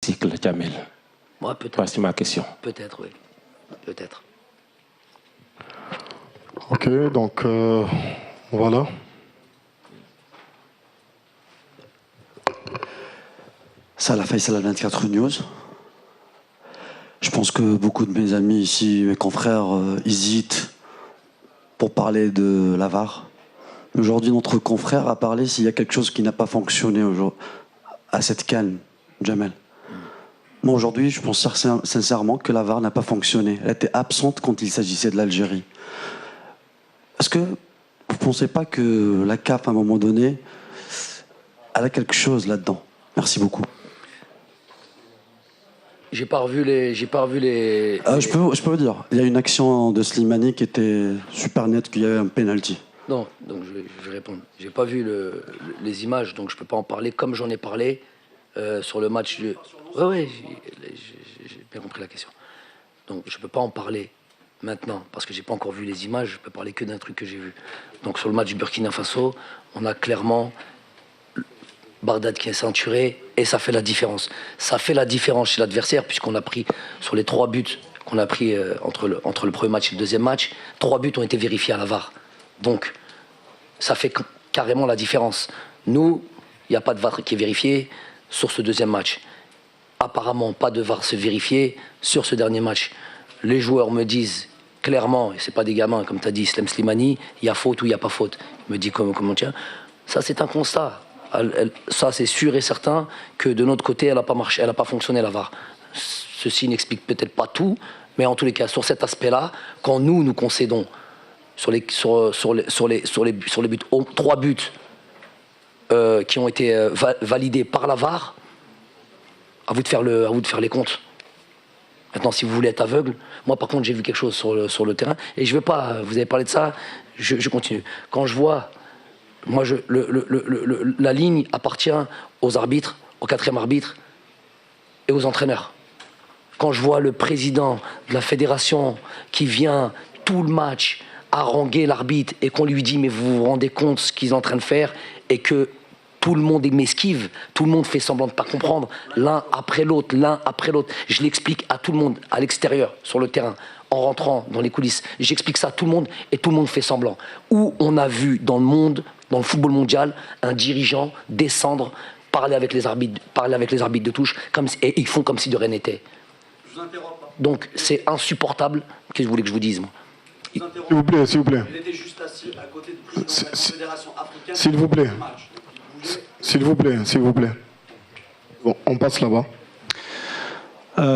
cycle, Jamel? Moi, peut-être. Voici ma question. Peut-être, oui. Peut-être. Ok, donc voilà. Salah Faisal 24 News. Je pense que beaucoup de mes amis ici, mes confrères, hésitent pour parler de la VAR. Aujourd'hui, notre confrère a parlé s'il y a quelque chose qui n'a pas fonctionné à cette CAN, Jamel. Moi, aujourd'hui, je pense sincèrement que la VAR n'a pas fonctionné. Elle était absente quand il s'agissait de l'Algérie. Est-ce que vous ne pensez pas que la CAF, à un moment donné, elle a quelque chose là-dedans? Merci beaucoup. J'ai pas revu les. Je peux vous dire, il y a une action de Slimani qui était super nette, qu'il y avait un penalty. Non, donc je vais répondre. J'ai pas vu les images, donc je peux pas en parler comme j'en ai parlé sur le match du. Oui, j'ai bien compris la question. Donc je peux pas en parler maintenant parce que j'ai pas encore vu les images. Je peux parler que d'un truc que j'ai vu. Donc sur le match du Burkina Faso, on a clairement Bardad qui est ceinturé et ça fait la différence. Ça fait la différence chez l'adversaire puisqu'on a pris sur les 3 buts qu'on a pris entre le premier match et le deuxième match, 3 buts ont été vérifiés à la VAR. Donc ça fait carrément la différence. Nous, il n'y a pas de VAR qui est vérifié sur ce deuxième match. Apparemment, pas de VAR se vérifier sur ce dernier match. Les joueurs me disent clairement, et c'est pas des gamins, comme tu as dit, Slimani, il y a faute ou il n'y a pas faute. Il me dit comment tiens. Ça, c'est un constat. Ça, c'est sûr et certain que de notre côté, elle n'a pas marché, elle n'a pas fonctionné la VAR. Ceci n'explique peut-être pas tout, mais en tous les cas, sur cet aspect-là, quand nous concédons sur les buts, 3 buts qui ont été validés par la VAR, à vous de faire les comptes. Maintenant, si vous voulez être aveugle, moi par contre j'ai vu quelque chose sur le terrain et je veux pas. Vous avez parlé de ça, je continue. Quand je vois, moi la ligne appartient aux arbitres, au 4e arbitre et aux entraîneurs. Quand je vois le président de la fédération qui vient tout le match haranguer l'arbitre et qu'on lui dit mais vous vous rendez compte ce qu'ils sont en train de faire et que tout le monde m'esquive, tout le monde fait semblant de ne pas comprendre, l'un après l'autre. Je l'explique à tout le monde, à l'extérieur, sur le terrain, en rentrant dans les coulisses. J'explique ça à tout le monde et tout le monde fait semblant. Où on a vu dans le monde, dans le football mondial, un dirigeant descendre, parler avec les arbitres de touche, et ils font comme si de rien n'était. Donc c'est insupportable. Qu'est-ce que vous voulez que je vous dise, moi? S'il vous plaît. Il était juste assis à côté du président de la Fédération africaine. S'il vous plaît. S'il vous plaît. Bon, on passe là-bas.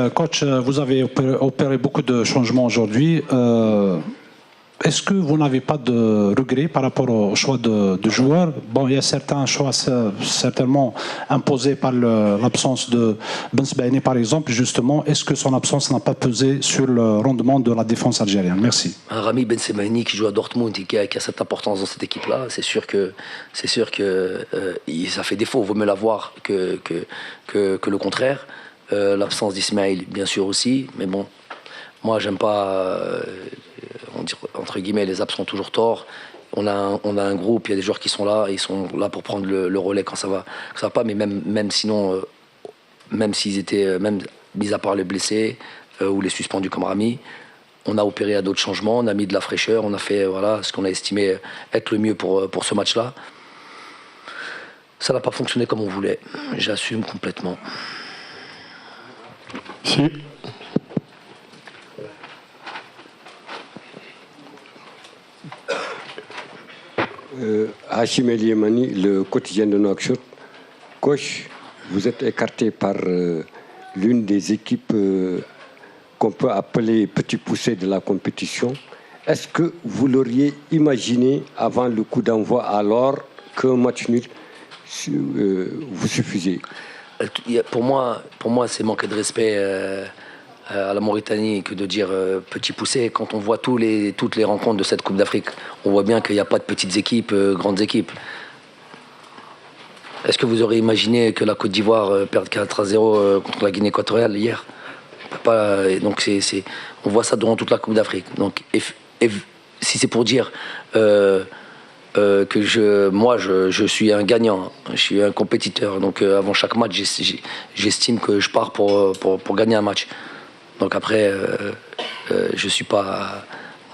Coach, vous avez opéré beaucoup de changements aujourd'hui. Est-ce que vous n'avez pas de regrets par rapport au choix de joueurs? Bon, il y a certains choix certainement imposés par l'absence de Ben Sebaini, par exemple. Justement, est-ce que son absence n'a pas pesé sur le rendement de la défense algérienne? Merci. Rami Ben Sebaini qui joue à Dortmund et qui a cette importance dans cette équipe-là, c'est sûr que ça fait défaut. Il vaut mieux l'avoir que le contraire. L'absence d'Ismaël, bien sûr aussi, mais bon, moi j'aime pas. On dit, entre guillemets, les absents ont toujours tort. On a un groupe, il y a des joueurs qui sont là, et ils sont là pour prendre le relais quand ça va pas. Mais même sinon, même s'ils étaient, même mis à part les blessés ou les suspendus comme Rami, on a opéré à d'autres changements, on a mis de la fraîcheur, on a fait ce qu'on a estimé être le mieux pour ce match-là. Ça n'a pas fonctionné comme on voulait. J'assume complètement. Si. Hachim El Yemani, le quotidien de Nouakchott. Coach, vous êtes écarté par l'une des équipes qu'on peut appeler petit poussé de la compétition. Est-ce que vous l'auriez imaginé avant le coup d'envoi, alors qu'un match nul vous suffisait? Pour moi, c'est manquer de respect à la Mauritanie que de dire petit poussé. Quand on voit toutes les rencontres de cette Coupe d'Afrique, on voit bien qu'il n'y a pas de petites équipes, grandes équipes. Est-ce que vous auriez imaginé que la Côte d'Ivoire perde 4-0 contre la Guinée équatoriale hier? Donc on voit ça durant toute la Coupe d'Afrique. Donc si c'est pour dire moi, je suis un gagnant, je suis un compétiteur. Donc avant chaque match, j'estime que je pars pour gagner un match. Donc après, je ne suis pas,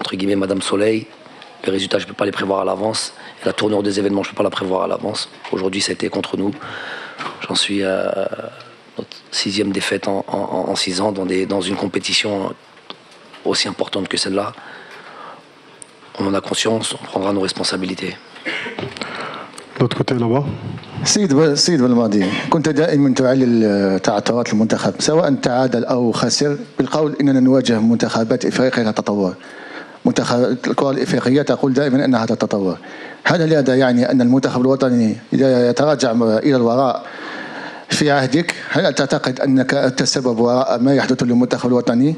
entre guillemets, Madame Soleil. Les résultats, je ne peux pas les prévoir à l'avance. La tournure des événements, je ne peux pas la prévoir à l'avance. Aujourd'hui, ça a été contre nous. J'en suis à notre 6e défaite en 6 ans dans une compétition aussi importante que celle-là. On en a conscience, on prendra nos responsabilités. De l'autre côté, là-bas. سيد بالماضي كنت دائما تعلل تعثرات المنتخب سواء تعادل او خسر بالقول اننا نواجه منتخبات افريقيا تتطور. منتخب الكره الافريقيه تقول دائما انها تتطور. هل هذا يعني ان المنتخب الوطني اذا يتراجع الى الوراء في عهدك هل تعتقد انك انت السبب وراء ما يحدث للمنتخب الوطني؟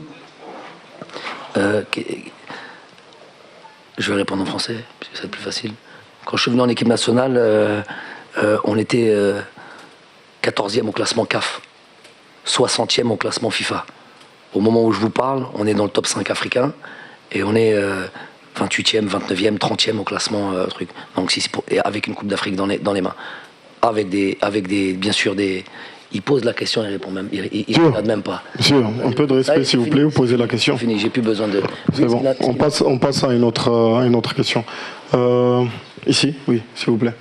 Je vais répondre en français, parce que c'est plus facile. Quand je suis venu en équipe nationale, on était 14e au classement CAF, 60e au classement FIFA. Au moment où je vous parle, on est dans le top 5 africain et on est 28e, 29e, 30e au classement truc. Donc et avec une Coupe d'Afrique dans les mains. Avec des, bien sûr, des... Il pose la question, il répond même. Il ne regarde même pas. Monsieur, un peu de respect, s'il vous plaît, vous posez la question. C'est fini, j'ai plus besoin de. C'est bon, on passe à une autre question. Ici, oui, s'il vous plaît.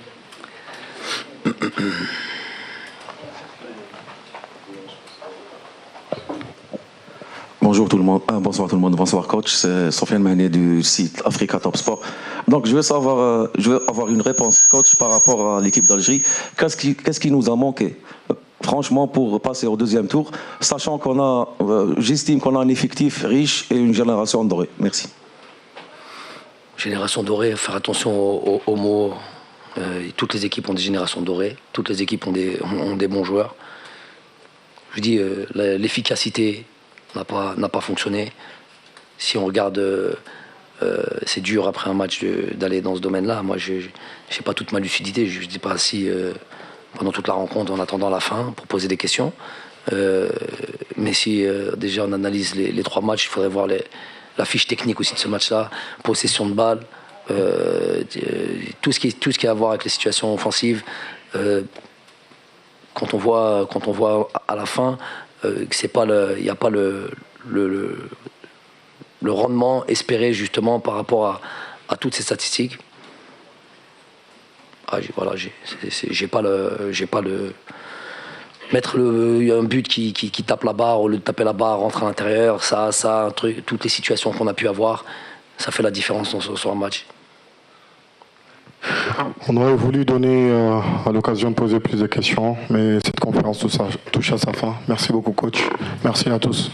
Bonjour tout le monde, bonsoir tout le monde, bonsoir coach, c'est Sofiane Mané du site Africa Top Sport. Donc je veux avoir une réponse coach par rapport à l'équipe d'Algérie. Qu'est-ce qui nous a manqué franchement pour passer au deuxième tour, sachant j'estime qu'on a un effectif riche et une génération dorée. Merci. Génération dorée, faire attention aux mots. Toutes les équipes ont des générations dorées, toutes les équipes ont des bons joueurs. Je dis l'efficacité n'a pas fonctionné. Si on regarde, c'est dur après un match d'aller dans ce domaine-là. Moi, je n'ai pas toute ma lucidité. Je ne dis pas si pendant toute la rencontre, en attendant la fin, pour poser des questions. Mais si déjà on analyse les 3 matchs, il faudrait voir la fiche technique aussi de ce match-là, possession de balle, tout ce qui a à voir avec les situations offensives. Quand on voit à la fin que il n'y a pas le rendement espéré justement par rapport à toutes ces statistiques. J'ai pas le mettre un but qui tape la barre au lieu de taper la barre, rentrer à l'intérieur, un truc, toutes les situations qu'on a pu avoir, ça fait la différence sur un match. On aurait voulu donner à l'occasion de poser plus de questions, mais cette conférence touche à sa fin. Merci beaucoup coach. Merci à tous.